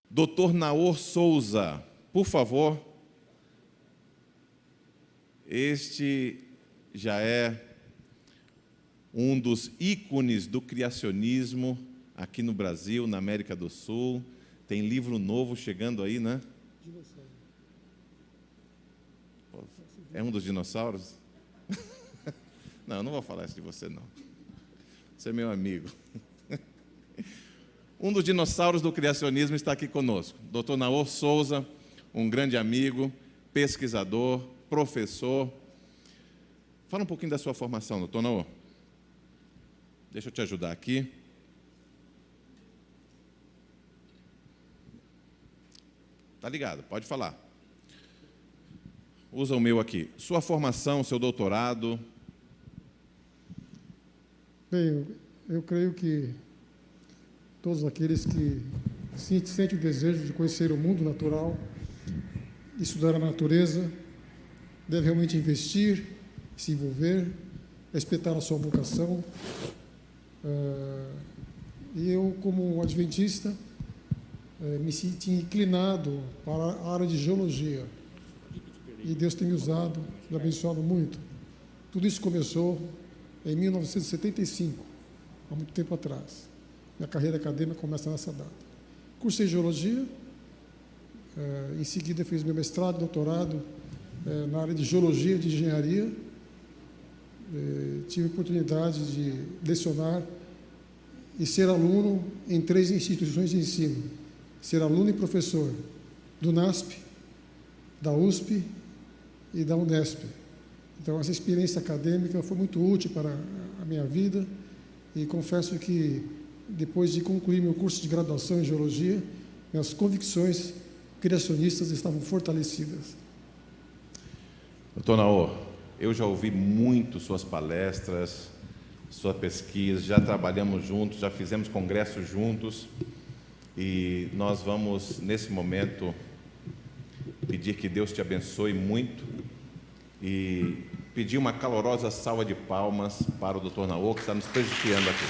Dr. Naor Souza, por favor. Este já é um dos ícones do criacionismo aqui no Brasil, na América do Sul. Tem livro novo chegando aí, né? É um dos dinossauros? Não, não vou falar isso de você, não. Você é meu amigo. Um dos dinossauros do criacionismo está aqui conosco. Dr. Naor Souza, um grande amigo, pesquisador, professor. Fala um pouquinho da sua formação, Dr. Naor. Deixa eu te ajudar aqui. Tá ligado, pode falar. Usa o meu aqui. Sua formação, seu doutorado. Bem, eu creio que todos aqueles que sentem o desejo de conhecer o mundo natural, estudar a natureza, devem realmente investir, se envolver, respeitar a sua vocação. E eu, como adventista, me senti inclinado para a área de geologia. E Deus tem me usado, me abençoado muito. Tudo isso começou em 1975, há muito tempo atrás. Minha carreira acadêmica começa nessa data. Cursei geologia, em seguida fiz meu mestrado, doutorado na área de geologia e de engenharia. Tive a oportunidade de lecionar e ser aluno em 3 instituições de ensino. Ser aluno e professor do NASP, da USP e da Unesp. Então, essa experiência acadêmica foi muito útil para a minha vida e confesso que, depois de concluir meu curso de graduação em Geologia, minhas convicções criacionistas estavam fortalecidas. Dr. Naor, eu já ouvi muito suas palestras, sua pesquisa, já trabalhamos juntos, já fizemos congressos juntos e nós vamos, nesse momento, pedir que Deus te abençoe muito e pedir uma calorosa salva de palmas para o Dr. Naor, que está nos prestigiando aqui.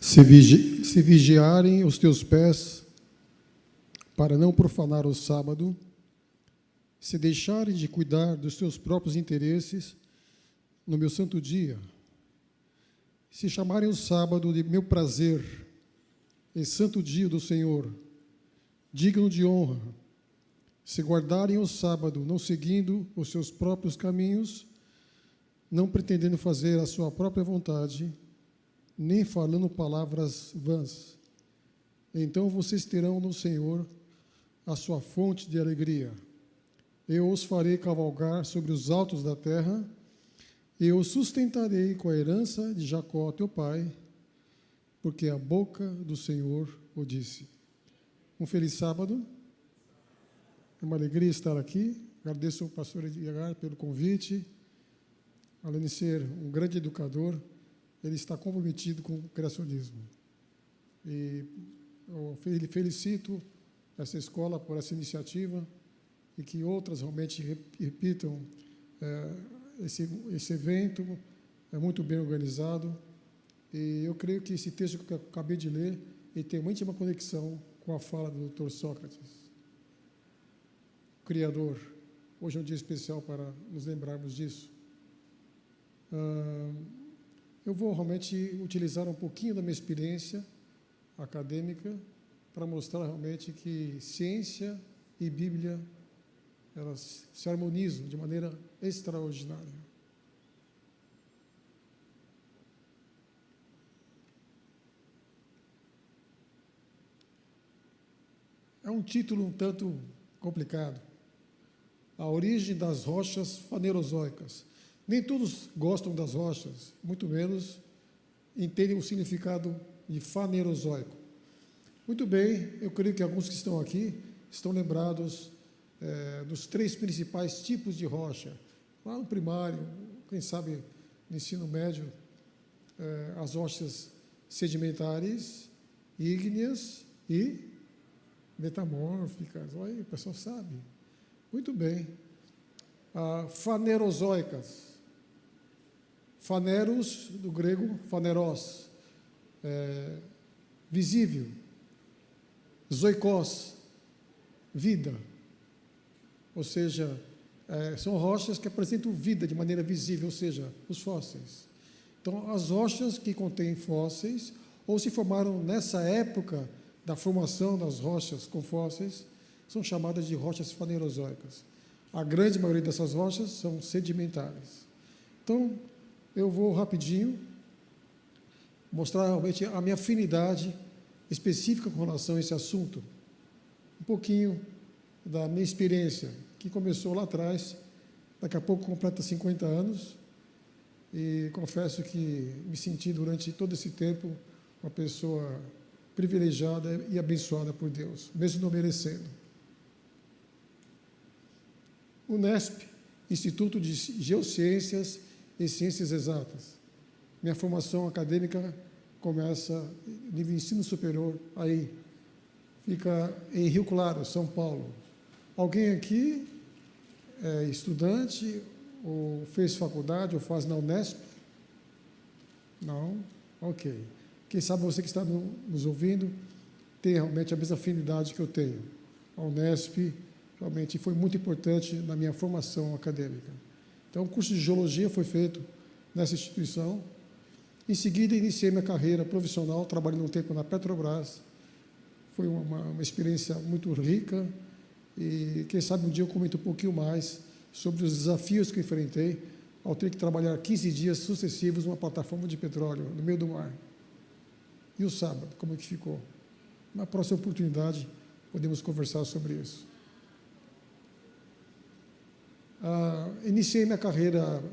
Se vigiarem os teus pés para não profanar o sábado, se deixarem de cuidar dos teus próprios interesses no meu santo dia, se chamarem o sábado de meu prazer, e santo dia do Senhor, digno de honra, se guardarem o sábado, não seguindo os seus próprios caminhos, não pretendendo fazer a sua própria vontade, nem falando palavras vãs. Então vocês terão no Senhor a sua fonte de alegria. Eu os farei cavalgar sobre os altos da terra, e eu os sustentarei com a herança de Jacó, teu pai, porque a boca do Senhor o disse. Um feliz sábado. É uma alegria estar aqui. Agradeço ao pastor Edgar pelo convite. Além de ser um grande educador, ele está comprometido com o criacionismo. E eu felicito essa escola por essa iniciativa e que outras realmente repitam esse evento. É muito bem organizado. E eu creio que esse texto que eu acabei de ler ele tem uma íntima conexão com a fala do Dr. Sócrates. O Criador. Hoje é um dia especial para nos lembrarmos disso. Eu vou realmente utilizar um pouquinho da minha experiência acadêmica para mostrar realmente que ciência e Bíblia elas se harmonizam de maneira extraordinária. um título um tanto complicado. A origem das rochas fanerozoicas. Nem todos gostam das rochas, muito menos entendem o significado de fanerozoico. Muito bem, eu creio que alguns que estão aqui estão lembrados dos 3 principais tipos de rocha. Lá no primário, quem sabe no ensino médio, as rochas sedimentares, ígneas e metamórficas. Olha, o pessoal sabe. Muito bem. Fanerozoicas. Faneros, do grego, faneros, visível. Zoikos, vida. Ou seja, são rochas que apresentam vida de maneira visível, ou seja, os fósseis. Então, as rochas que contêm fósseis, ou se formaram nessa época da formação das rochas com fósseis, são chamadas de rochas fanerozoicas. A grande maioria dessas rochas são sedimentares. Então, eu vou rapidinho mostrar realmente a minha afinidade específica com relação a esse assunto. Um pouquinho da minha experiência, que começou lá atrás, daqui a pouco completa 50 anos, e confesso que me senti durante todo esse tempo uma pessoa privilegiada e abençoada por Deus, mesmo não merecendo. Unesp, Instituto de Geociências e Ciências Exatas. Minha formação acadêmica começa nível ensino superior aí. Fica em Rio Claro, São Paulo. Alguém aqui é estudante ou fez faculdade ou faz na Unesp? Não? Ok. Quem sabe você que está nos ouvindo tem realmente a mesma afinidade que eu tenho. A Unesp realmente foi muito importante na minha formação acadêmica. Então, o curso de Geologia foi feito nessa instituição. Em seguida, iniciei minha carreira profissional, trabalhando um tempo na Petrobras. Foi uma experiência muito rica e, quem sabe, um dia eu comento um pouquinho mais sobre os desafios que eu enfrentei ao ter que trabalhar 15 dias sucessivos numa plataforma de petróleo no meio do mar. E o sábado, como é que ficou? Na próxima oportunidade, podemos conversar sobre isso. Iniciei minha carreira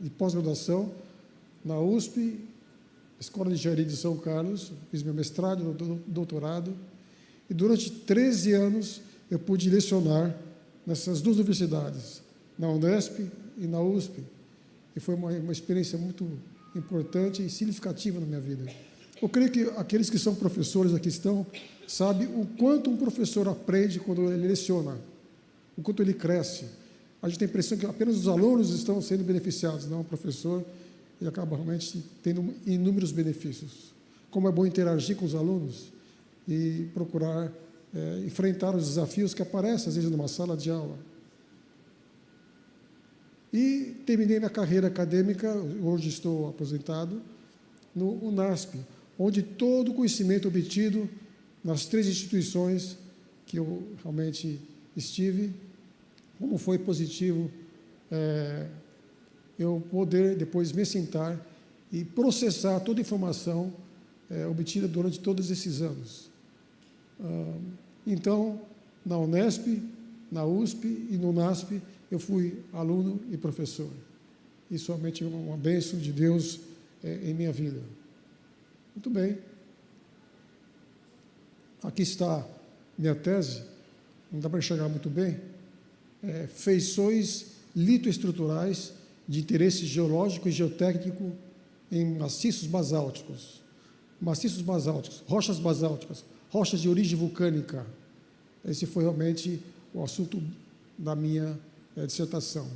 de pós-graduação na USP, Escola de Engenharia de São Carlos, fiz meu mestrado, doutorado, e durante 13 anos eu pude lecionar nessas 2 universidades, na Unesp e na USP, e foi uma experiência muito importante e significativa na minha vida. Eu creio que aqueles que são professores aqui estão, sabem o quanto um professor aprende quando ele leciona, o quanto ele cresce. A gente tem a impressão que apenas os alunos estão sendo beneficiados, não o professor, ele acaba realmente tendo inúmeros benefícios. Como é bom interagir com os alunos e procurar enfrentar os desafios que aparecem, às vezes, numa sala de aula. E terminei minha carreira acadêmica, hoje estou aposentado, no UNASP, onde todo o conhecimento obtido nas 3 instituições que eu realmente estive, como foi positivo eu poder depois me sentar e processar toda a informação obtida durante todos esses anos. Então, na Unesp, na USP e no UNASP, eu fui aluno e professor. Isso realmente é uma bênção de Deus em minha vida. Muito bem. Aqui está minha tese, não dá para enxergar muito bem. Feições litoestruturais de interesse geológico e geotécnico em maciços basálticos. Maciços basálticos, rochas basálticas, rochas de origem vulcânica. Esse foi realmente o assunto da minha dissertação.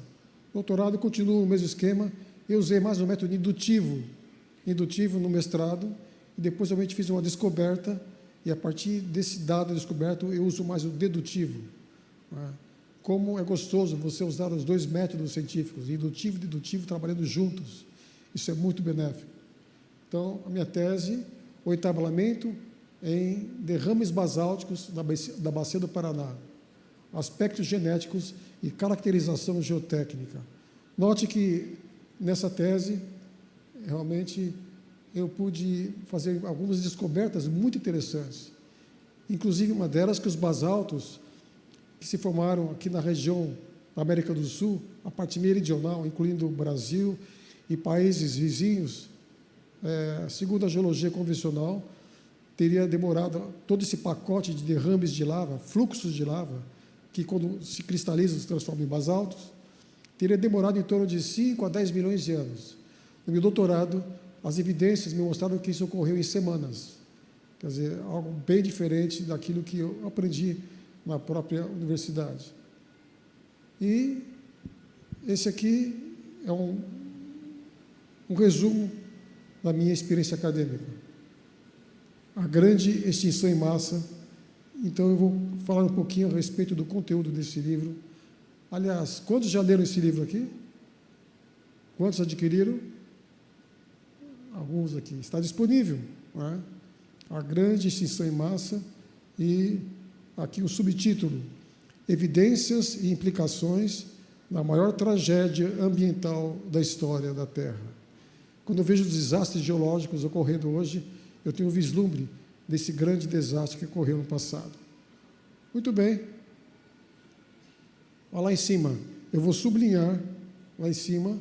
Doutorado, continua o mesmo esquema. Eu usei mais um método indutivo no mestrado, e depois realmente fiz uma descoberta, e a partir desse dado descoberto, eu uso mais o dedutivo. Como é gostoso você usar os 2 métodos científicos, indutivo e dedutivo, trabalhando juntos. Isso é muito benéfico. Então, a minha tese, o entabelamento em derrames basálticos da Bacia do Paraná, aspectos genéticos e caracterização geotécnica. Note que, nessa tese, realmente, eu pude fazer algumas descobertas muito interessantes. inclusive uma delas que os basaltos que se formaram aqui na região da América do Sul, a parte meridional, incluindo o Brasil e países vizinhos, segundo a geologia convencional, teria demorado todo esse pacote de derrames de lava, fluxos de lava, que quando se cristalizam se transformam em basaltos, teria demorado em torno de 5 a 10 milhões de anos. No meu doutorado, as evidências me mostraram que isso ocorreu em semanas. Quer dizer, algo bem diferente daquilo que eu aprendi na própria universidade. E esse aqui é um resumo da minha experiência acadêmica. A grande extinção em massa. Então, eu vou falar um pouquinho a respeito do conteúdo desse livro. Aliás, quantos já leram esse livro aqui? Quantos adquiriram? Alguns aqui. Está disponível, não é? A grande extinção em massa, e aqui o subtítulo: Evidências e implicações da maior tragédia ambiental da história da Terra. Quando eu vejo os desastres geológicos ocorrendo hoje, eu tenho um vislumbre desse grande desastre que ocorreu no passado. Muito bem. Olha lá em cima, eu vou sublinhar, lá em cima,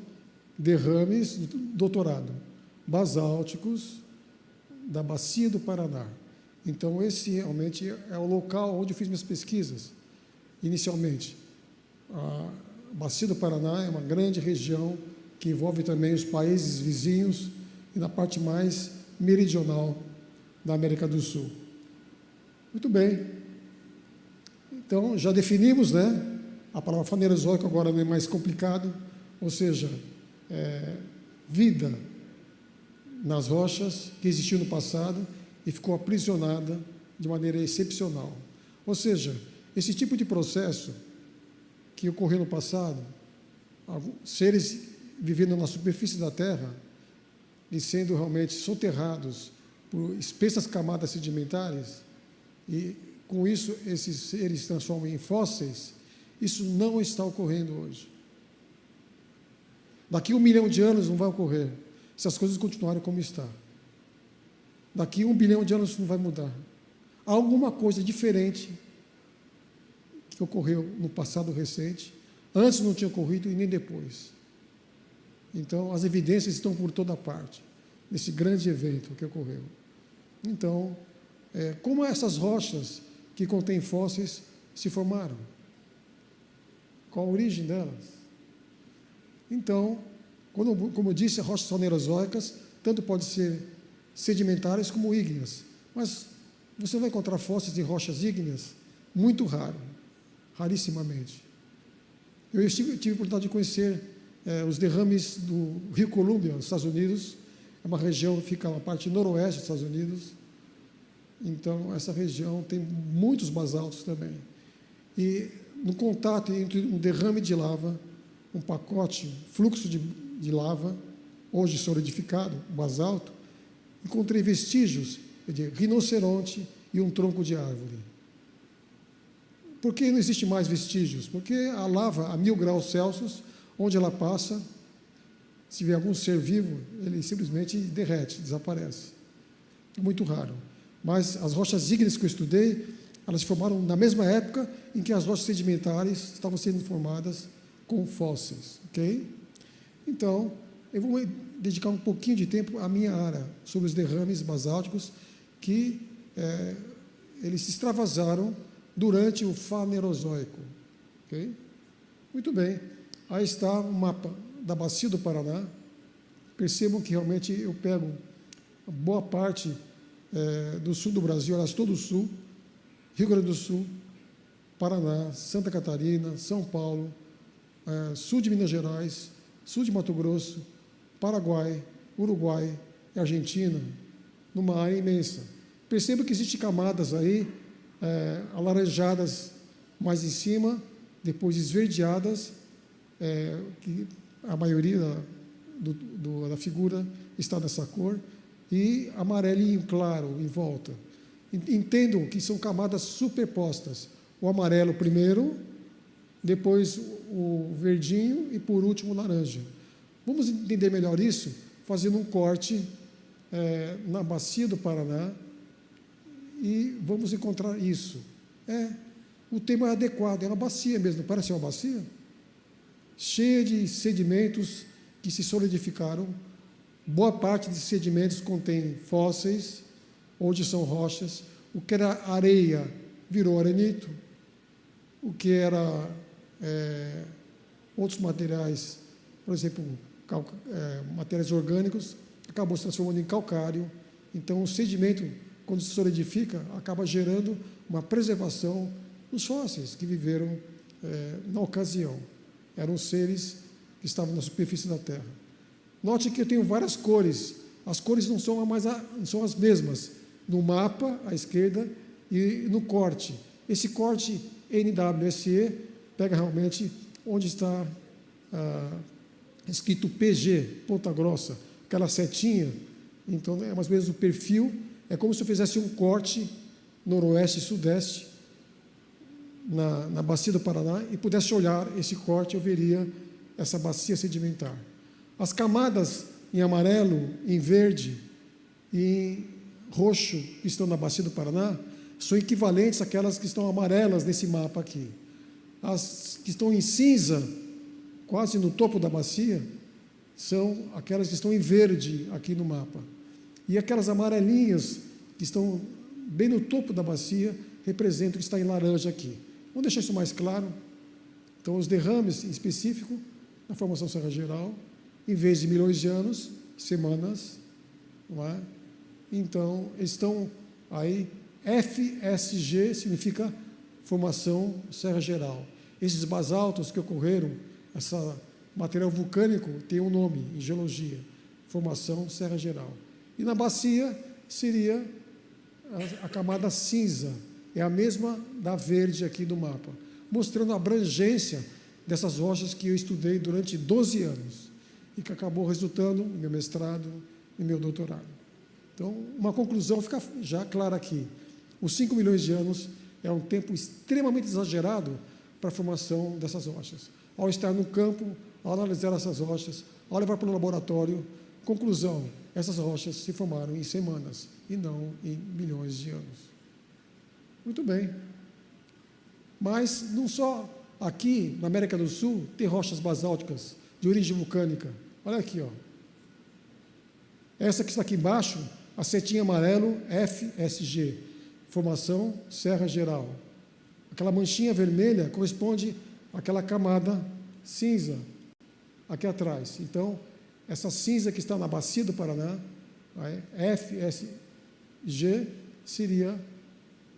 derrames do doutorado, basálticos da Bacia do Paraná. Então, esse realmente é o local onde eu fiz minhas pesquisas, inicialmente. A Bacia do Paraná é uma grande região que envolve também os países vizinhos e na parte mais meridional da América do Sul. Muito bem. Então, já definimos, né? A palavra Fanerozoico agora não é mais complicado, ou seja, vida nas rochas que existiu no passado e ficou aprisionada de maneira excepcional. Ou seja, esse tipo de processo que ocorreu no passado, seres vivendo na superfície da Terra e sendo realmente soterrados por espessas camadas sedimentares, e com isso esses seres se transformam em fósseis, isso não está ocorrendo hoje. Daqui a 1 milhão de anos não vai ocorrer, se as coisas continuarem como está. Daqui a 1 bilhão de anos isso não vai mudar. Há alguma coisa diferente que ocorreu no passado recente, antes não tinha ocorrido e nem depois. Então, as evidências estão por toda parte, nesse grande evento que ocorreu. Então, como essas rochas que contêm fósseis se formaram? Qual a origem delas? Então, como eu disse, rochas fanerozoicas tanto podem ser sedimentares como ígneas, mas você vai encontrar fósseis de rochas ígneas muito raro, rarissimamente. Eu tive a oportunidade de conhecer os derrames do Rio Columbia, nos Estados Unidos. É uma região que fica na parte noroeste dos Estados Unidos. Então, essa região tem muitos basaltos também. E no contato entre um derrame de lava, um pacote, fluxo de lava, hoje solidificado, basalto, encontrei vestígios de rinoceronte e um tronco de árvore. Por que não existe mais vestígios? Porque a lava, a 1000 graus Celsius, onde ela passa, se vê algum ser vivo, ele simplesmente derrete, desaparece. É muito raro. Mas as rochas ígneas que eu estudei, elas se formaram na mesma época em que as rochas sedimentares estavam sendo formadas com fósseis. Ok? Então, eu vou dedicar um pouquinho de tempo à minha área, sobre os derrames basálticos que eles se extravasaram durante o Fanerozoico. Ok? Muito bem. Aí está o mapa da Bacia do Paraná. Percebam que realmente eu pego boa parte do sul do Brasil, aliás, todo o sul, Rio Grande do Sul, Paraná, Santa Catarina, São Paulo, sul de Minas Gerais, sul de Mato Grosso, Paraguai, Uruguai e Argentina, numa área imensa. Perceba que existem camadas aí, alaranjadas mais em cima, depois esverdeadas, que a maioria da figura está nessa cor, e amarelinho claro em volta. Entendam que são camadas superpostas. O amarelo primeiro, depois o verdinho e, por último, o laranja. Vamos entender melhor isso fazendo um corte na Bacia do Paraná e vamos encontrar isso. O tema é adequado, é uma bacia mesmo, parece uma bacia, cheia de sedimentos que se solidificaram. Boa parte desses sedimentos contém fósseis, onde são rochas. O que era areia virou arenito, o que era outros materiais, por exemplo, materiais orgânicos, acabou se transformando em calcário. Então, o sedimento, quando se solidifica, acaba gerando uma preservação dos fósseis que viveram na ocasião. Eram seres que estavam na superfície da Terra. Note que eu tenho várias cores. As cores não são as mesmas no mapa, à esquerda, e no corte. Esse corte NWSE pega realmente onde está escrito PG, Ponta Grossa, aquela setinha. Então, é mais ou menos o perfil. É como se eu fizesse um corte noroeste e sudeste na bacia do Paraná e pudesse olhar esse corte, eu veria essa bacia sedimentar. As camadas em amarelo, em verde e em roxo que estão na bacia do Paraná são equivalentes àquelas que estão amarelas nesse mapa aqui. As que estão em cinza, quase no topo da bacia, são aquelas que estão em verde aqui no mapa. E aquelas amarelinhas que estão bem no topo da bacia representam o que está em laranja aqui. Vamos deixar isso mais claro. Então, os derrames em específico, na formação Serra Geral, em vez de milhões de anos, semanas, não é? Então, estão aí, FSG significa formação Serra Geral. Esses basaltos que ocorreram, esse material vulcânico tem um nome em geologia, formação Serra Geral. E na bacia seria a camada cinza, é a mesma da verde aqui do mapa, mostrando a abrangência dessas rochas que eu estudei durante 12 anos e que acabou resultando no meu mestrado e meu doutorado. Então, uma conclusão fica já clara aqui. Os 5 milhões de anos é um tempo extremamente exagerado para a formação dessas rochas. Ao estar no campo, ao analisar essas rochas, ao levar para o laboratório, conclusão, essas rochas se formaram em semanas e não em milhões de anos. Muito bem. Mas não só aqui, na América do Sul, tem rochas basálticas de origem vulcânica. Olha aqui, ó. Essa que está aqui embaixo, a setinha amarelo, FSG, formação Serra Geral. Aquela manchinha vermelha corresponde àquela camada cinza aqui atrás. Então, essa cinza que está na bacia do Paraná, a FSG, seria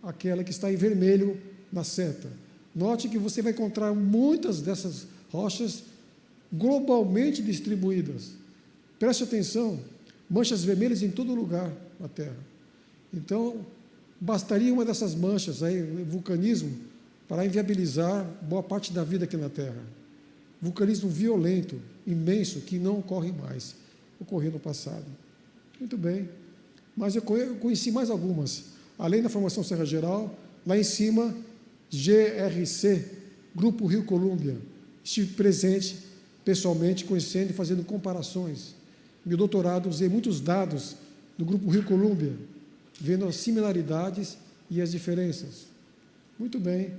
aquela que está em vermelho na seta. Note que você vai encontrar muitas dessas rochas globalmente distribuídas. Preste atenção, manchas vermelhas em todo lugar na Terra. Então, bastaria uma dessas manchas aí, vulcanismo, para inviabilizar boa parte da vida aqui na Terra. Vulcanismo violento, imenso, que não ocorre mais. Ocorreu no passado. Muito bem. Mas eu conheci mais algumas. Além da formação Serra Geral, lá em cima, GRC, Grupo Rio Colômbia. Estive presente, pessoalmente, conhecendo e fazendo comparações. Meu doutorado, usei muitos dados do Grupo Rio Colômbia, vendo as similaridades e as diferenças. Muito bem.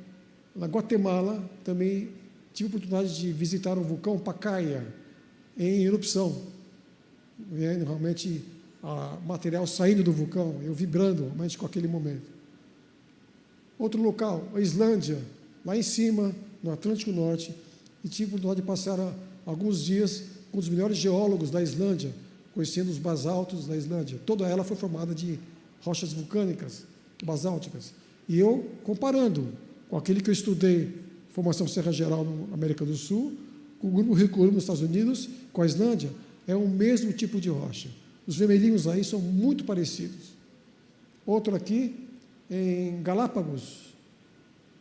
Na Guatemala, também tive a oportunidade de visitar o vulcão Pacaya, em erupção. Vendo realmente material saindo do vulcão, eu vibrando realmente com aquele momento. Outro local, a Islândia, lá em cima, no Atlântico Norte, e tive a oportunidade de passar alguns dias com os melhores geólogos da Islândia, conhecendo os basaltos da Islândia. Toda ela foi formada de rochas vulcânicas, basálticas. E eu, comparando com aquele que eu estudei, formação Serra Geral na América do Sul, com o Grupo Rio Colômbia nos Estados Unidos, com a Islândia, é o mesmo tipo de rocha. Os vermelhinhos aí são muito parecidos. Outro aqui, em Galápagos.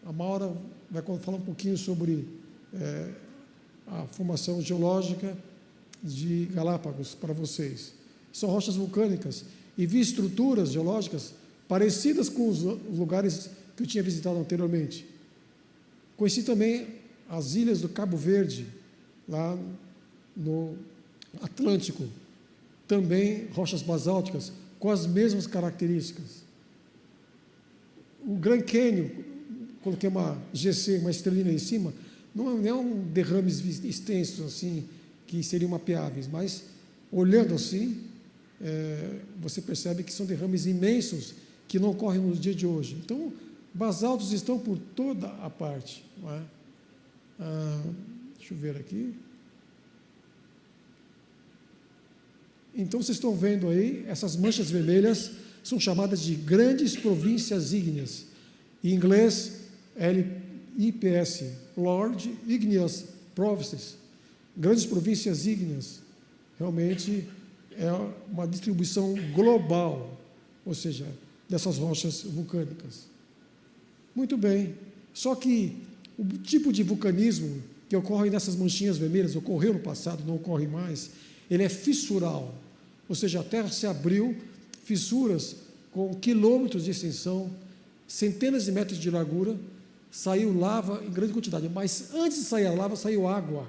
A Maura vai falar um pouquinho sobre a formação geológica de Galápagos para vocês. São rochas vulcânicas e vi estruturas geológicas parecidas com os lugares que eu tinha visitado anteriormente. Conheci também as ilhas do Cabo Verde, lá no Atlântico. Também rochas basálticas com as mesmas características. o Grand Canyon, coloquei uma GC, uma estrelinha em cima, não é um derrames extensos assim, que seriam mapeáveis, mas olhando assim, você percebe que são derrames imensos que não ocorrem nos dias de hoje. Então, basaltos estão por toda a parte. Não é? Deixa eu ver aqui. Então, vocês estão vendo aí, essas manchas vermelhas são chamadas de grandes províncias ígneas. Em inglês, LIPS, Large Igneous Provinces. Grandes províncias ígneas. Realmente é uma distribuição global, ou seja, dessas rochas vulcânicas. Muito bem. Só que o tipo de vulcanismo que ocorre nessas manchinhas vermelhas, ocorreu no passado, não ocorre mais, ele é fissural. Ou seja, a Terra se abriu, fissuras com quilômetros de extensão, centenas de metros de largura, saiu lava em grande quantidade. Mas antes de sair a lava, saiu água.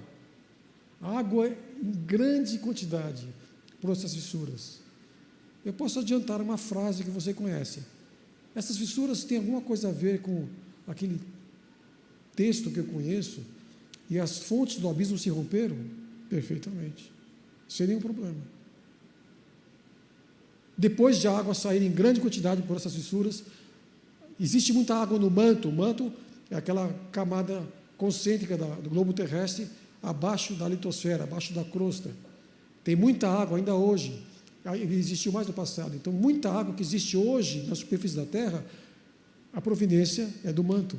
Água em grande quantidade por essas fissuras. Eu posso adiantar uma frase que você conhece. Essas fissuras têm alguma coisa a ver com aquele texto que eu conheço, e as fontes do abismo se romperam? Perfeitamente. Sem nenhum problema. Depois de a água sair em grande quantidade por essas fissuras, existe muita água no manto. O manto é aquela camada concêntrica do globo terrestre abaixo da litosfera, abaixo da crosta. Tem muita água ainda hoje. Existiu mais no passado. Então, muita água que existe hoje na superfície da Terra, a proveniência é do manto.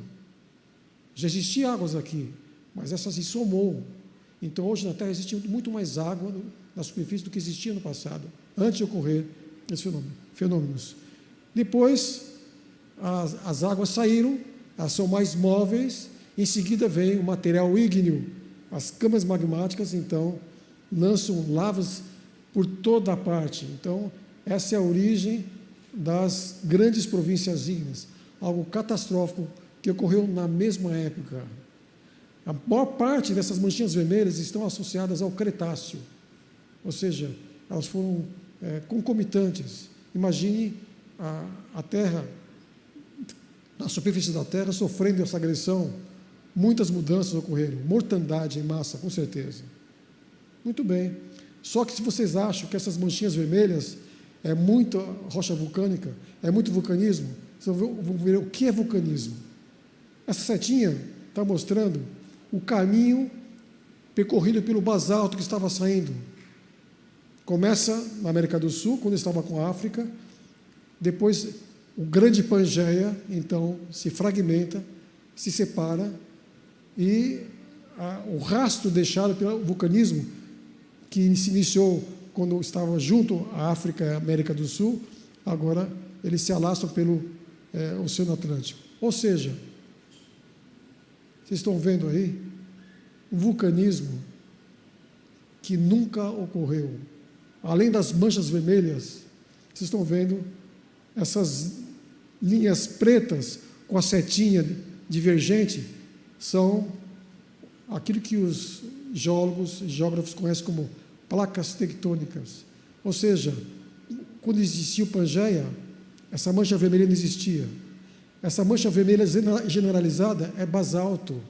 Já existiam águas aqui, mas essa se somou. Então, hoje na Terra existe muito mais água na superfície do que existia no passado, antes de ocorrer esses fenômenos. Depois, as águas saíram, elas são mais móveis, em seguida vem o material ígneo, as camas magmáticas, então, lançam lavas por toda a parte. Então, essa é a origem das grandes províncias ígneas, algo catastrófico que ocorreu na mesma época. A maior parte dessas manchinhas vermelhas estão associadas ao Cretáceo, ou seja, elas foram concomitantes. Imagine a Terra, a superfície da Terra sofrendo essa agressão, muitas mudanças ocorreram, mortandade em massa, com certeza. Muito bem. Só que se vocês acham que essas manchinhas vermelhas é muita rocha vulcânica, é muito vulcanismo, vocês vão ver o que é vulcanismo. Essa setinha está mostrando o caminho percorrido pelo basalto que estava saindo. Começa na América do Sul, quando estava com a África, depois o grande Pangeia, então, se fragmenta, se separa, e o rastro deixado pelo vulcanismo, que se iniciou quando estava junto à África e à América do Sul, agora eles se alastram pelo Oceano Atlântico. Ou seja, vocês estão vendo aí um vulcanismo que nunca ocorreu. Além das manchas vermelhas, vocês estão vendo essas linhas pretas com a setinha divergente, são aquilo que os geólogos e geógrafos conhecem como placas tectônicas. Ou seja, quando existia o Pangeia, essa mancha vermelha não existia. Essa mancha vermelha generalizada é basalto.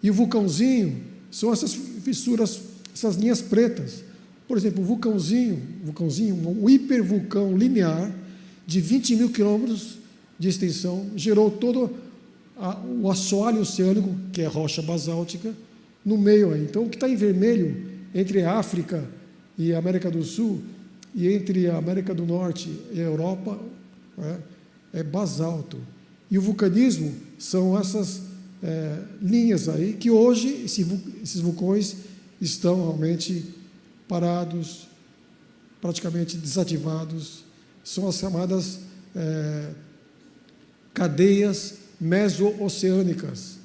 E o vulcãozinho são essas fissuras, essas linhas pretas. Por exemplo, o vulcãozinho, um hipervulcão linear de 20 mil quilômetros de extensão, gerou todo o assoalho oceânico, que é rocha basáltica, no meio aí. Então, o que está em vermelho entre a África e a América do Sul, e entre a América do Norte e a Europa, é basalto. E o vulcanismo são essas linhas aí, que hoje esses vulcões estão realmente parados, praticamente desativados. São as chamadas cadeias meso-oceânicas.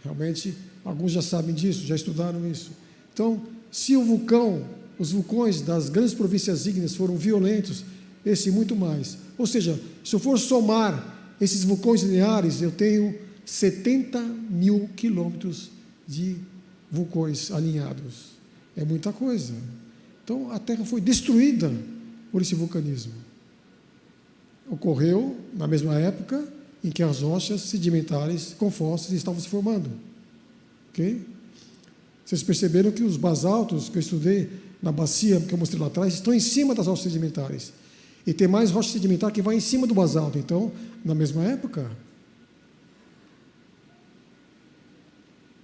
Realmente, alguns já sabem disso, já estudaram isso. Então, se os vulcões das grandes províncias ígneas foram violentos, esse muito mais. Ou seja, se eu for somar esses vulcões lineares, eu tenho 70 mil quilômetros de vulcões alinhados. É muita coisa. Então, a Terra foi destruída por esse vulcanismo. ocorreu na mesma época em que as rochas sedimentares com fósseis estavam se formando. Ok? Vocês perceberam que os basaltos que eu estudei na bacia, que eu mostrei lá atrás, estão em cima das rochas sedimentares. E tem mais rocha sedimentar que vai em cima do basalto. Então, na mesma época.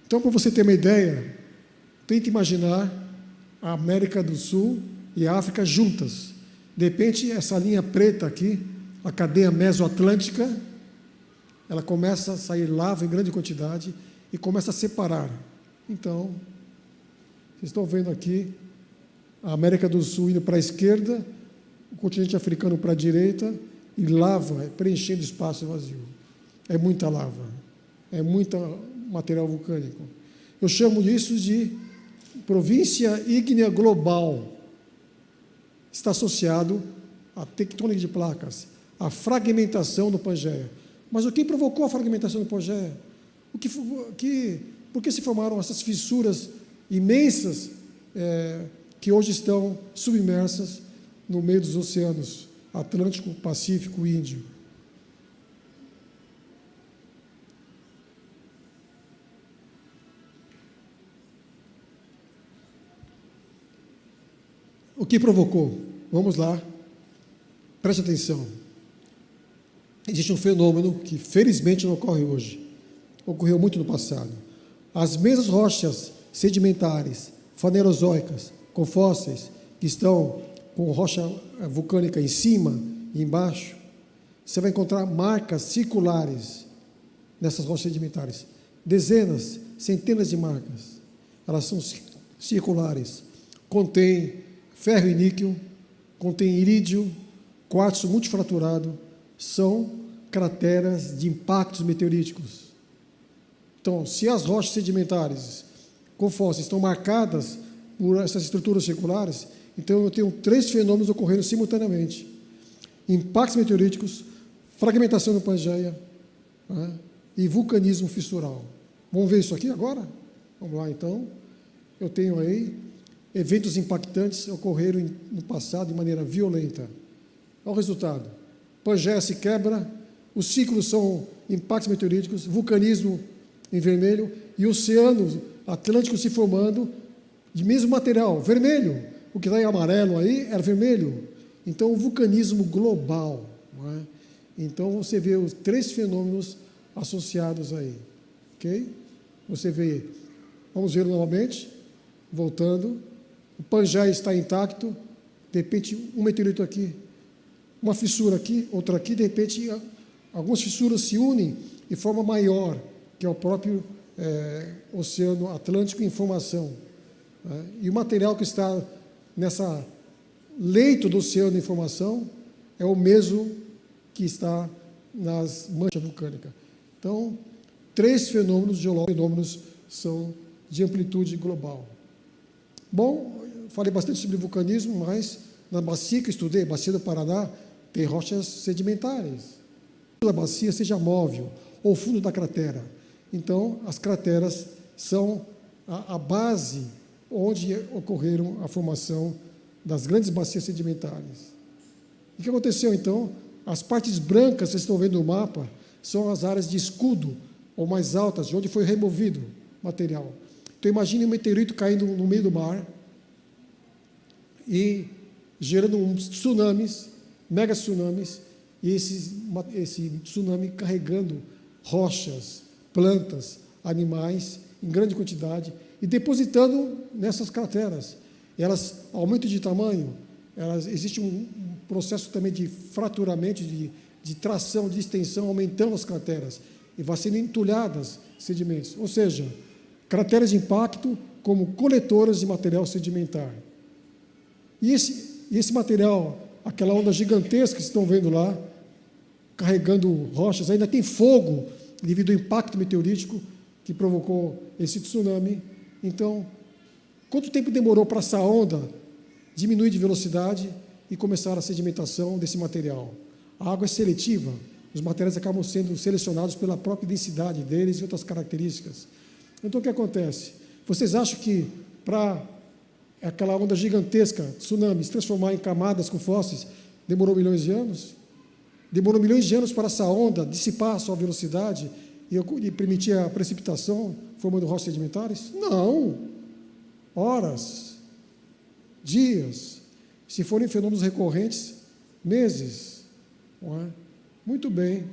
Então, para você ter uma ideia, tente imaginar a América do Sul e a África juntas. De repente, essa linha preta aqui, a cadeia mesoatlântica, ela começa a sair lava em grande quantidade e começa a separar. Então, vocês estão vendo aqui a América do Sul indo para a esquerda, o continente africano para a direita, e lava preenchendo espaço vazio. É muita lava, é muito material vulcânico. Eu chamo isso de província ígnea global. Está associado à tectônica de placas, à fragmentação do Pangeia. Mas o que provocou a fragmentação do Pangeia? Por que se formaram essas fissuras imensas que hoje estão submersas no meio dos oceanos Atlântico, Pacífico e Índio? O que provocou? Vamos lá, preste atenção. Existe um fenômeno que felizmente não ocorre hoje, ocorreu muito no passado. As mesmas rochas sedimentares, fanerozoicas, com fósseis, que estão com rocha vulcânica em cima e embaixo, você vai encontrar marcas circulares nessas rochas sedimentares. Dezenas, centenas de marcas. Elas são circulares. Contém ferro e níquel, contém irídio, quartzo multifraturado, são crateras de impactos meteoríticos. Então, se as rochas sedimentares com fósseis estão marcadas por essas estruturas circulares, então eu tenho 3 fenômenos ocorrendo simultaneamente: impactos meteoríticos, fragmentação do Pangeia, né, e vulcanismo fissural. Vamos ver isso aqui agora? Vamos lá, então. Eu tenho aí eventos impactantes ocorreram no passado de maneira violenta. Olha o resultado. Pangeia se quebra, os ciclos são impactos meteoríticos, vulcanismo em vermelho e o oceano Atlântico se formando de mesmo material, vermelho. O que está em amarelo aí era vermelho. Então, o vulcanismo global. Não é? Então, você vê os 3 fenômenos associados aí. Ok? Você vê, vamos ver novamente, voltando. O Pangeia está intacto, de repente, um meteorito aqui, uma fissura aqui, outra aqui, de repente, algumas fissuras se unem e formam maior, que é o próprio Oceano Atlântico em formação. Né? E o material que está nessa leito do oceano em formação é o mesmo que está nas manchas vulcânicas. Então, 3 fenômenos geológicos, fenômenos são de amplitude global. Bom, falei bastante sobre vulcanismo, mas na bacia que eu estudei, bacia do Paraná, tem rochas sedimentares. A bacia seja móvel, ou fundo da cratera. Então, as crateras são a base onde ocorreram a formação das grandes bacias sedimentares. O que aconteceu, então? As partes brancas, vocês estão vendo no mapa, são as áreas de escudo, ou mais altas, de onde foi removido material. Então, imagine um meteorito caindo no meio do mar e gerando tsunamis, mega tsunamis, e esse tsunami carregando rochas, plantas, animais, em grande quantidade, e depositando nessas crateras. Elas aumentam de tamanho, existe um processo também de fraturamento, de tração, de extensão, aumentando as crateras, e vai sendo entulhadas sedimentos. Ou seja, crateras de impacto como coletoras de material sedimentar. E esse material, aquela onda gigantesca que vocês estão vendo lá, carregando rochas, ainda tem fogo devido ao impacto meteorítico que provocou esse tsunami. Então, quanto tempo demorou para essa onda diminuir de velocidade e começar a sedimentação desse material? A água é seletiva, os materiais acabam sendo selecionados pela própria densidade deles e outras características. Então, o que acontece? Vocês acham que para aquela onda gigantesca, tsunami, se transformar em camadas com fósseis, demorou milhões de anos? Demorou milhões de anos para essa onda dissipar a sua velocidade e permitir a precipitação, formando rochas sedimentares? Não. Horas, dias. Se forem fenômenos recorrentes, meses. Não é? Muito bem.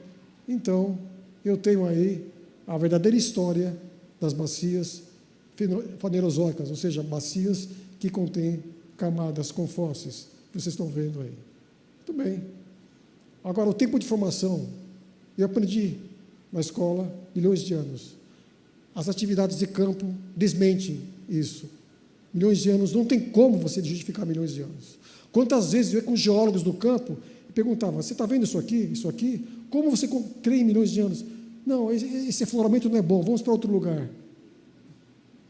Então, eu tenho aí a verdadeira história das bacias fanerozoicas, ou seja, bacias que contêm camadas com fósseis, que vocês estão vendo aí. Muito bem. Agora, o tempo de formação, eu aprendi na escola milhões de anos. As atividades de campo desmentem isso. Milhões de anos, não tem como você justificar milhões de anos. Quantas vezes eu ia com geólogos do campo e perguntava, você está vendo isso aqui, isso aqui? Como você crê em milhões de anos? Não, esse afloramento não é bom, vamos para outro lugar.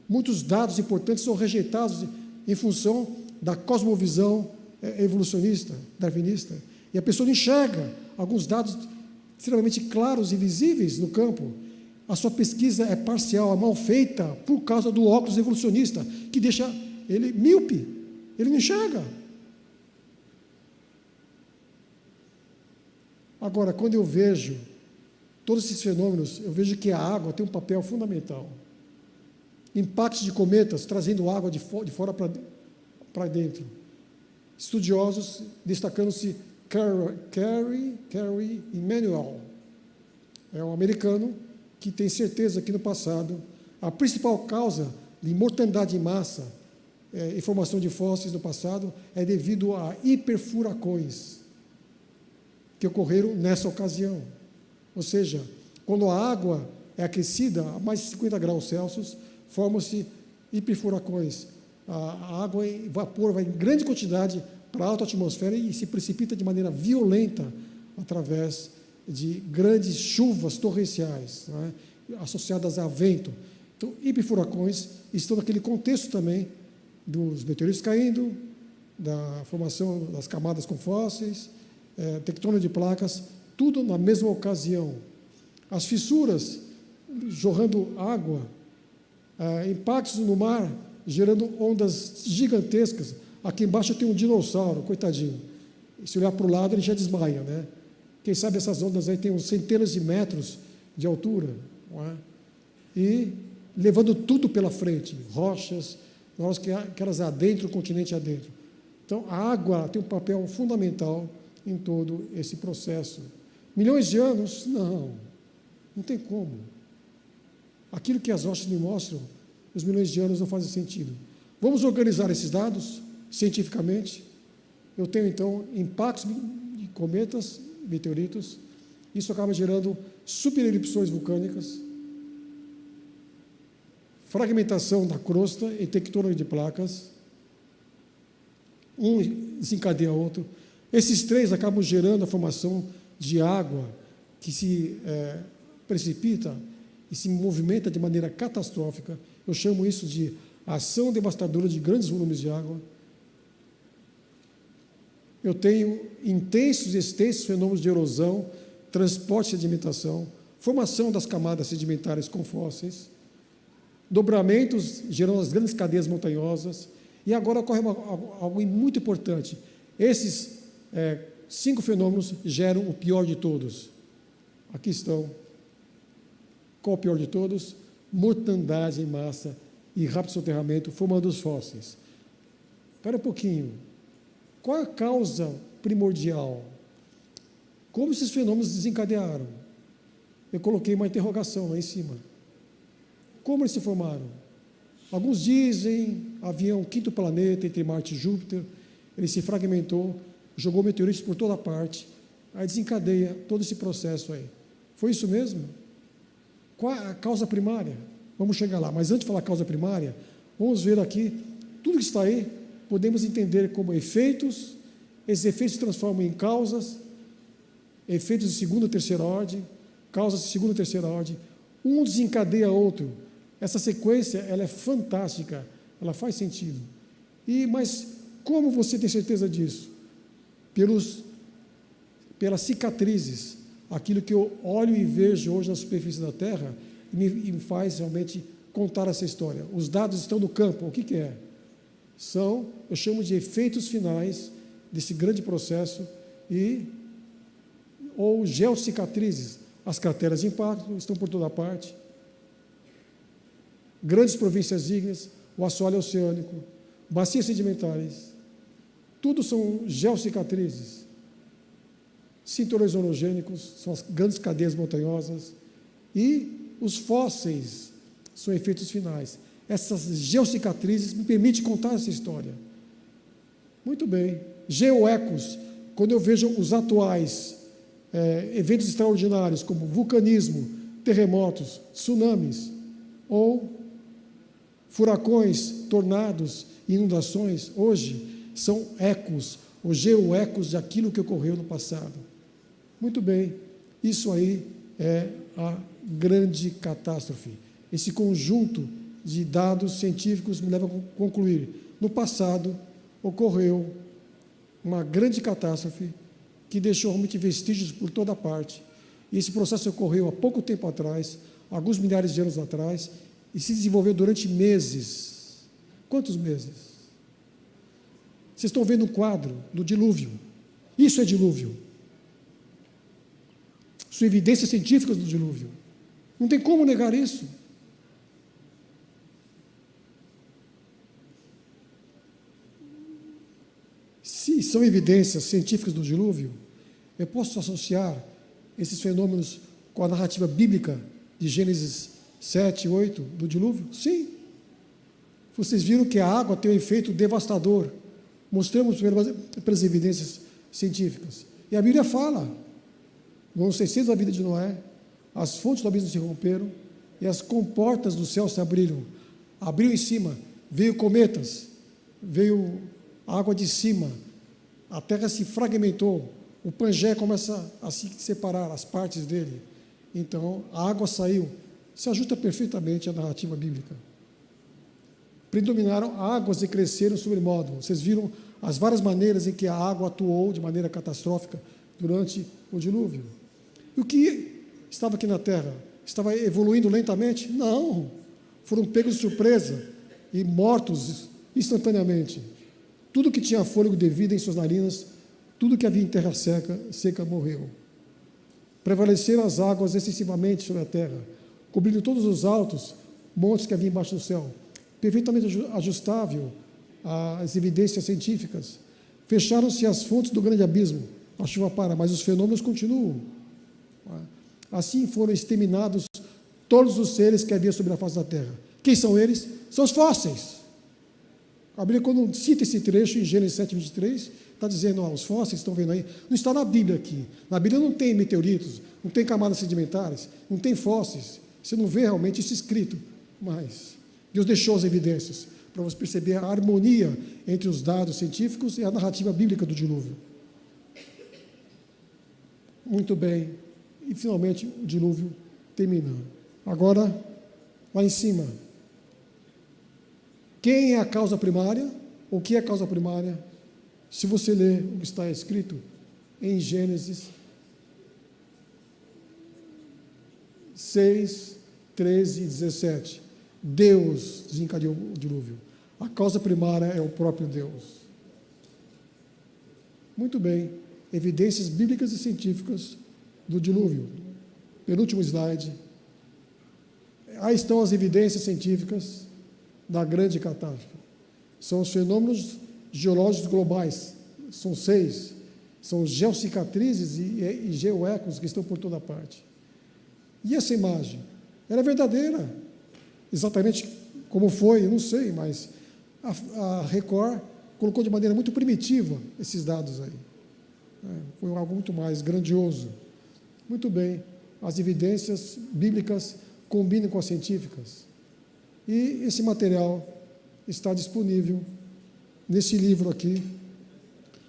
Muitos dados importantes são rejeitados em função da cosmovisão evolucionista, darwinista, e a pessoa não enxerga alguns dados extremamente claros e visíveis no campo. A sua pesquisa é parcial, é mal feita por causa do óculos evolucionista, que deixa ele míope, ele não enxerga. Agora, quando eu vejo todos esses fenômenos, eu vejo que a água tem um papel fundamental. Impactos de cometas trazendo água de fora para dentro. Estudiosos destacando-se Cary Emanuel, é um americano que tem certeza que no passado a principal causa de mortandade em massa e formação de fósseis no passado é devido a hiperfuracões que ocorreram nessa ocasião. Ou seja, quando a água é aquecida a mais de 50 graus Celsius, formam-se hiperfuracões. A água e vapor vai em grande quantidade para a alta atmosfera e se precipita de maneira violenta através de grandes chuvas torrenciais, não é? Associadas a vento. Então, hiperfuracões estão naquele contexto também dos meteoritos caindo, da formação das camadas com fósseis, tectônica de placas, tudo na mesma ocasião. As fissuras jorrando água, impactos no mar, gerando ondas gigantescas. Aqui embaixo tem um dinossauro, coitadinho. Se olhar para o lado, ele já desmaia, né? Quem sabe essas ondas aí têm uns centenas de metros de altura, não é? E levando tudo pela frente, rochas, que elas adentram o continente adentro. Então, a água tem um papel fundamental em todo esse processo. Milhões de anos? Não tem como. Aquilo que as rochas me mostram, os milhões de anos não fazem sentido. Vamos organizar esses dados cientificamente. Eu tenho, então, impactos de cometas, meteoritos. Isso acaba gerando supererupções vulcânicas, fragmentação da crosta e tectônica de placas. Um desencadeia outro. Esses três acabam gerando a formação de água que se precipita e se movimenta de maneira catastrófica. Eu chamo isso de ação devastadora de grandes volumes de água. Eu tenho intensos e extensos fenômenos de erosão, transporte e sedimentação, formação das camadas sedimentares com fósseis, dobramentos gerando as grandes cadeias montanhosas, e agora ocorre algo muito importante. Esses 5 fenômenos geram o pior de todos. Aqui estão. Qual o pior de todos? Mortandade em massa e rápido soterramento, formando os fósseis. Espera um pouquinho. Qual a causa primordial? Como esses fenômenos desencadearam? Eu coloquei uma interrogação lá em cima. Como eles se formaram? Alguns dizem que havia um quinto planeta entre Marte e Júpiter, ele se fragmentou, jogou meteoritos por toda parte, aí desencadeia todo esse processo aí. Foi isso mesmo? Qual a causa primária? Vamos chegar lá, mas antes de falar causa primária, vamos ver aqui, tudo que está aí, podemos entender como efeitos, esses efeitos se transformam em causas, efeitos de segunda e terceira ordem, causas de segunda e terceira ordem, um desencadeia outro. Essa sequência, ela é fantástica, ela faz sentido. Mas como você tem certeza disso? Pelas cicatrizes, aquilo que eu olho e vejo hoje na superfície da Terra, me faz realmente contar essa história. Os dados estão no campo, o que é? Eu chamo de efeitos finais desse grande processo, e ou geocicatrizes. As crateras de impacto estão por toda parte. Grandes províncias ígneas, o assoalho oceânico, bacias sedimentares, tudo são geocicatrizes. Cinturões orogênicos, são as grandes cadeias montanhosas, e os fósseis são efeitos finais. Essas geocicatrizes me permitem contar essa história. Muito bem. Geoecos, quando eu vejo os atuais eventos extraordinários, como vulcanismo, terremotos, tsunamis, ou furacões, tornados, inundações, hoje são ecos, ou geoecos daquilo que ocorreu no passado. Muito bem, isso aí é a grande catástrofe. Esse conjunto de dados científicos me leva a concluir: no passado ocorreu uma grande catástrofe que deixou realmente vestígios por toda parte. E esse processo ocorreu há pouco tempo atrás, alguns milhares de anos atrás, e se desenvolveu durante meses. Quantos meses? Vocês estão vendo um quadro do dilúvio. Isso é dilúvio. São evidências científicas do dilúvio. Não tem como negar isso. Se são evidências científicas do dilúvio, eu posso associar esses fenômenos com a narrativa bíblica de Gênesis 7, 8, do dilúvio? Sim. Vocês viram que a água tem um efeito devastador. Mostramos pelas evidências científicas. E a Bíblia fala, no ano 600 da vida de Noé, as fontes do abismo se romperam e as comportas do céu se abriram. Abriu em cima, veio cometas, veio água de cima, a terra se fragmentou, o Pangé começa a se separar, as partes dele. Então, a água saiu. Se ajusta perfeitamente à narrativa bíblica. Predominaram águas e cresceram sobre modo. Vocês viram as várias maneiras em que a água atuou de maneira catastrófica durante o dilúvio. E o que estava aqui na Terra? Estava evoluindo lentamente? Não. Foram pegos de surpresa e mortos instantaneamente. Tudo que tinha fôlego de vida em suas narinas, tudo que havia em terra seca morreu. Prevaleceram as águas excessivamente sobre a terra, cobrindo todos os altos montes que havia embaixo do céu, perfeitamente ajustável às evidências científicas. Fecharam-se as fontes do grande abismo, a chuva para, mas os fenômenos continuam. Assim foram exterminados todos os seres que havia sobre a face da terra. Quem são eles? São os fósseis. A Bíblia, quando cita esse trecho em Gênesis 7, 23, está dizendo, os fósseis estão vendo aí, não está na Bíblia aqui. Na Bíblia não tem meteoritos, não tem camadas sedimentares, não tem fósseis. Você não vê realmente isso escrito, mas Deus deixou as evidências para você perceber a harmonia entre os dados científicos e a narrativa bíblica do dilúvio. Muito bem. E, finalmente, o dilúvio termina. Agora, lá em cima, quem é a causa primária? O que é a causa primária? Se você ler o que está escrito em Gênesis 6, 13 e 17, Deus desencadeou o dilúvio. A causa primária é o próprio Deus. Muito bem, evidências bíblicas e científicas do dilúvio. Penúltimo slide. Aí estão as evidências científicas da grande catástrofe. São os fenômenos geológicos globais, são 6, são geocicatrizes e geoecos que estão por toda parte. E essa imagem? Ela é verdadeira, exatamente como foi, eu não sei, mas a Record colocou de maneira muito primitiva esses dados aí. Foi algo muito mais grandioso. Muito bem, as evidências bíblicas combinam com as científicas. E esse material está disponível nesse livro aqui,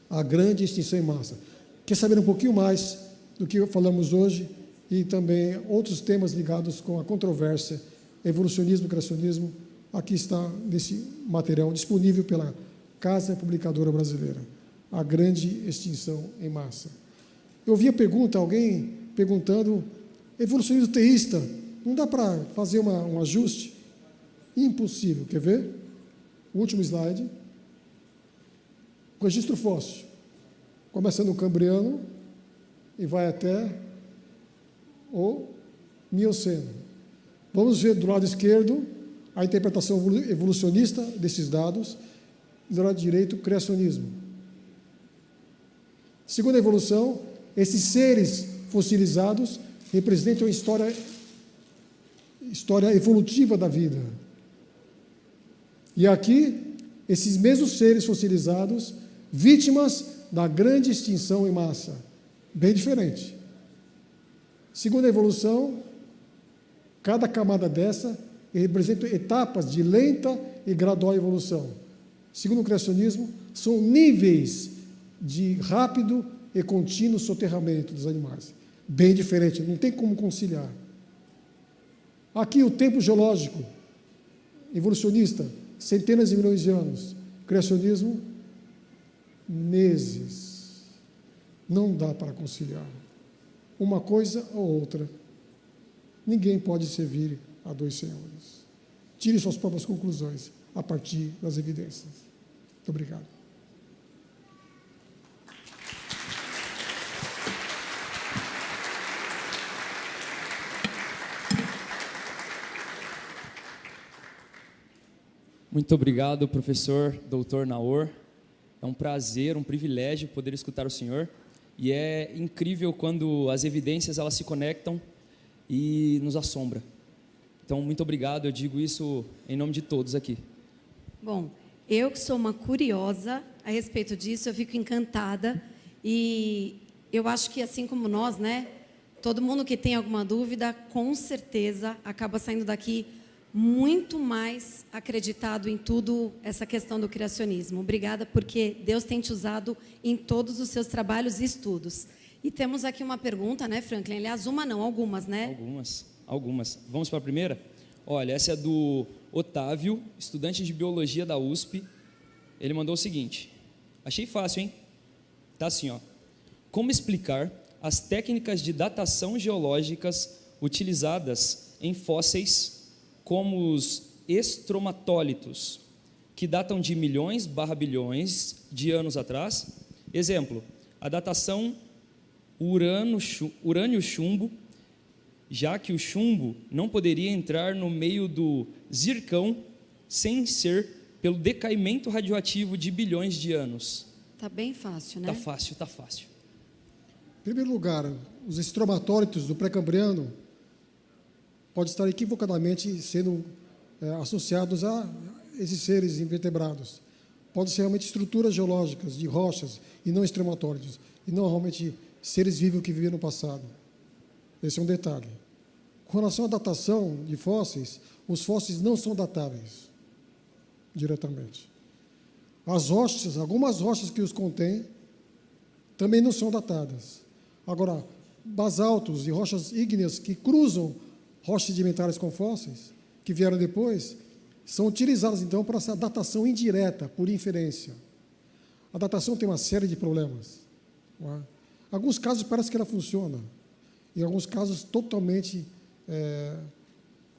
A Grande Extinção em Massa. Quer saber um pouquinho mais do que falamos hoje e também outros temas ligados com a controvérsia, evolucionismo e criacionismo, aqui está nesse material disponível pela Casa Publicadora Brasileira, A Grande Extinção em Massa. Eu ouvi a pergunta, alguém perguntando, evolucionismo teísta, não dá para fazer um ajuste? Impossível. Quer ver? O último slide. O registro fóssil. Começa no Cambriano, e vai até o Mioceno. Vamos ver do lado esquerdo a interpretação evolucionista desses dados, e do lado direito o criacionismo. Segundo a evolução, esses seres fossilizados representam a história evolutiva da vida. E aqui, esses mesmos seres fossilizados, vítimas da grande extinção em massa. Bem diferente. Segundo a evolução, cada camada dessa representa etapas de lenta e gradual evolução. Segundo o criacionismo, são níveis de rápido e contínuo soterramento dos animais. Bem diferente, não tem como conciliar. Aqui o tempo geológico, evolucionista, centenas de milhões de anos. Criacionismo, meses. Não dá para conciliar. Uma coisa ou outra. Ninguém pode servir a dois senhores. Tire suas próprias conclusões a partir das evidências. Muito obrigado. Muito obrigado, professor Dr. Naor. É um prazer, um privilégio poder escutar o senhor. E é incrível quando as evidências elas se conectam e nos assombra. Então, muito obrigado, eu digo isso em nome de todos aqui. Bom, eu que sou uma curiosa a respeito disso, eu fico encantada e eu acho que assim como nós, né, todo mundo que tem alguma dúvida, com certeza acaba saindo daqui muito mais acreditado em tudo essa questão do criacionismo. Obrigada, porque Deus tem te usado em todos os seus trabalhos e estudos. E temos aqui uma pergunta, né, Franklin? Aliás, uma não, algumas, né? Algumas. Vamos para a primeira? Olha, essa é do Otávio, estudante de Biologia da USP. Ele mandou o seguinte, achei fácil, hein? Tá assim, ó. Como explicar as técnicas de datação geológicas utilizadas em fósseis como os estromatólitos, que datam de milhões/bilhões de anos atrás? Exemplo, a datação urânio-chumbo, já que o chumbo não poderia entrar no meio do zircão sem ser pelo decaimento radioativo de bilhões de anos. Tá bem fácil, né? Tá fácil. Em primeiro lugar, os estromatólitos do pré-cambriano podem estar equivocadamente sendo associados a esses seres invertebrados. Podem ser realmente estruturas geológicas de rochas e não estromatólitos, e não realmente seres vivos que viveram no passado. Esse é um detalhe. Com relação à datação de fósseis, os fósseis não são datáveis diretamente. As rochas, algumas rochas que os contêm, também não são datadas. Agora, basaltos e rochas ígneas que cruzam rochas sedimentares com fósseis, que vieram depois, são utilizadas, então, para essa datação indireta, por inferência. A datação tem uma série de problemas. Não é? Em alguns casos parece que ela funciona, em alguns casos totalmente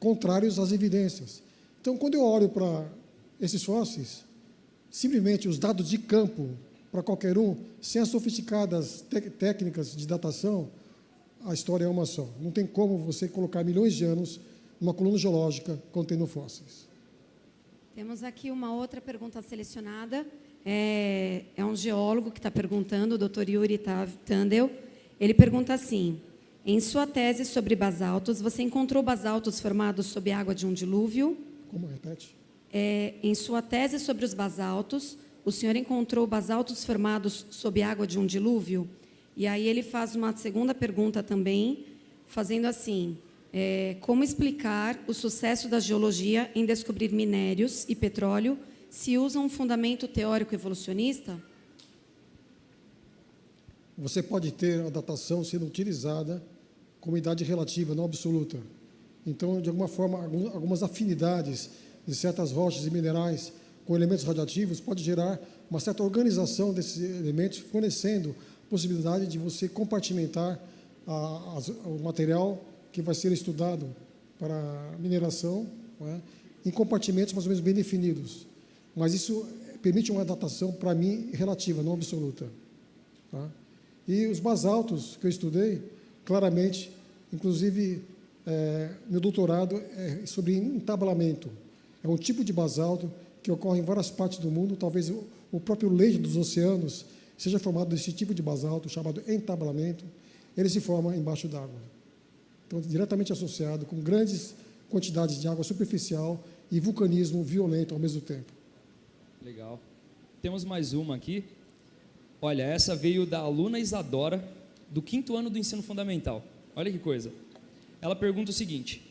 contrários às evidências. Então, quando eu olho para esses fósseis, simplesmente os dados de campo, para qualquer um, sem as sofisticadas técnicas de datação, a história é uma só. Não tem como você colocar milhões de anos numa coluna geológica contendo fósseis. Temos aqui uma outra pergunta selecionada. É um geólogo que está perguntando, o Dr. Yuri Tandel. Ele pergunta assim, em sua tese sobre basaltos, você encontrou basaltos formados sob a água de um dilúvio? Como? Repete. Em sua tese sobre os basaltos, o senhor encontrou basaltos formados sob a água de um dilúvio? E aí ele faz uma segunda pergunta também, fazendo assim, como explicar o sucesso da geologia em descobrir minérios e petróleo se usa um fundamento teórico evolucionista? Você pode ter a datação sendo utilizada como idade relativa, não absoluta. Então, de alguma forma, algumas afinidades de certas rochas e minerais com elementos radioativos pode gerar uma certa organização desses elementos, fornecendo possibilidade de você compartimentar o material que vai ser estudado para mineração, né, em compartimentos mais ou menos bem definidos. Mas isso permite uma datação, para mim, relativa, não absoluta. Tá? E os basaltos que eu estudei, claramente, inclusive, meu doutorado é sobre entablamento. É um tipo de basalto que ocorre em várias partes do mundo, talvez o próprio leito dos oceanos seja formado desse tipo de basalto, chamado entablamento. Ele se forma embaixo d'água. Então, diretamente associado com grandes quantidades de água superficial e vulcanismo violento ao mesmo tempo. Legal. Temos mais uma aqui. Olha, essa veio da aluna Isadora, do 5º ano do ensino fundamental. Olha que coisa. Ela pergunta o seguinte: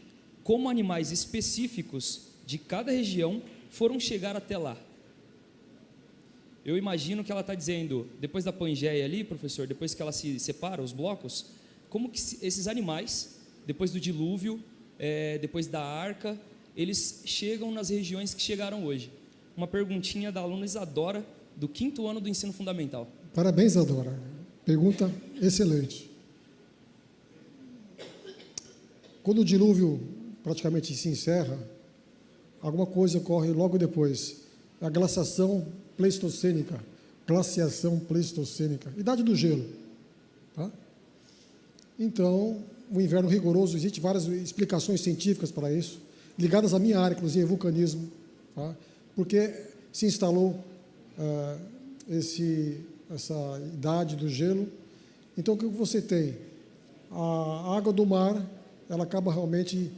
como animais específicos de cada região foram chegar até lá? Eu imagino que ela está dizendo, depois da Pangeia ali, professor, depois que ela se separa, os blocos, como que esses animais, depois do dilúvio, depois da arca, eles chegam nas regiões que chegaram hoje. Uma perguntinha da aluna Isadora, do 5º ano do ensino fundamental. Parabéns, Isadora. Pergunta excelente. Quando o dilúvio praticamente se encerra, alguma coisa ocorre logo depois. A glaciação pleistocênica, idade do gelo. Tá? Então, o inverno rigoroso, existem várias explicações científicas para isso, ligadas à minha área, inclusive vulcanismo, tá? Porque se instalou essa idade do gelo. Então, o que você tem? A água do mar, ela acaba realmente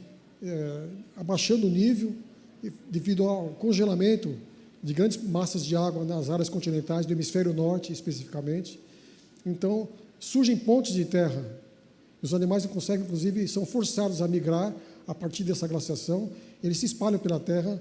abaixando o nível devido ao congelamento de grandes massas de água nas áreas continentais do hemisfério norte, especificamente. Então, surgem pontes de terra. Os animais não conseguem, inclusive, são forçados a migrar a partir dessa glaciação. Eles se espalham pela terra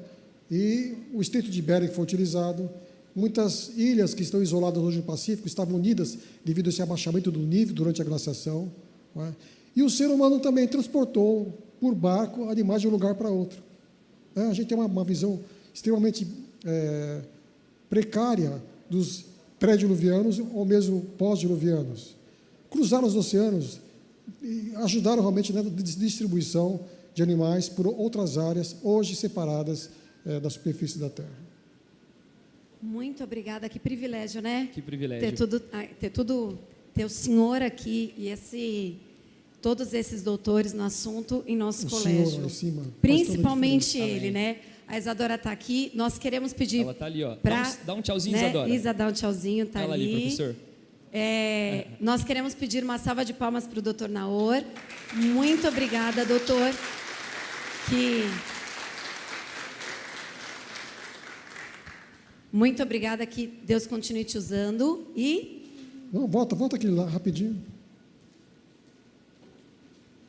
e o Estreito de Bering foi utilizado. Muitas ilhas que estão isoladas hoje no Pacífico estavam unidas devido a esse abaixamento do nível durante a glaciação. Não é? E o ser humano também transportou por barco animais de um lugar para outro. A gente tem uma visão extremamente precária dos pré-diluvianos ou mesmo pós-diluvianos. Cruzaram os oceanos e ajudaram realmente na distribuição de animais por outras áreas, hoje separadas da superfície da Terra. Muito obrigada, que privilégio, né? Que privilégio. Ter o senhor aqui e todos esses doutores no assunto em nosso colégio. Senhor lá em cima, principalmente Amém. ele, né? A Isadora está aqui. Nós queremos pedir. Ela está ali, ó. Pra, Dá um tchauzinho, né? Isadora. Isa, dá um tchauzinho, está Ela ali, professor. Nós queremos pedir uma salva de palmas para o doutor Naor. Muito obrigada, doutor. Muito obrigada, que Deus continue te usando. Não, volta aquele lá, rapidinho.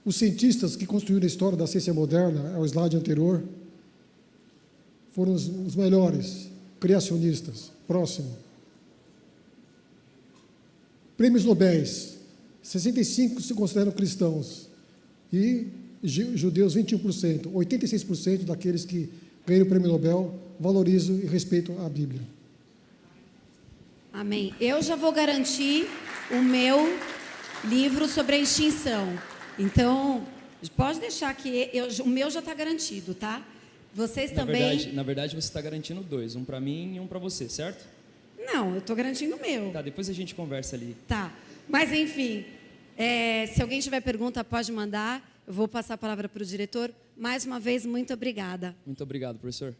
Os cientistas que construíram a história da ciência moderna, é o slide anterior, foram os melhores, criacionistas. Próximo. Prêmios Nobel, 65 se consideram cristãos e judeus 21%. 86% daqueles que ganham o prêmio Nobel valorizam e respeitam a Bíblia. Amém. Eu já vou garantir o meu livro sobre a extinção. Então, pode deixar que o meu já está garantido, tá? Vocês também. Na verdade, você está garantindo 2, um para mim e um para você, certo? Não, eu estou garantindo o meu. Tá, depois a gente conversa ali. Tá. Mas, enfim, se alguém tiver pergunta, pode mandar. Eu vou passar a palavra para o diretor. Mais uma vez, muito obrigada. Muito obrigado, professor.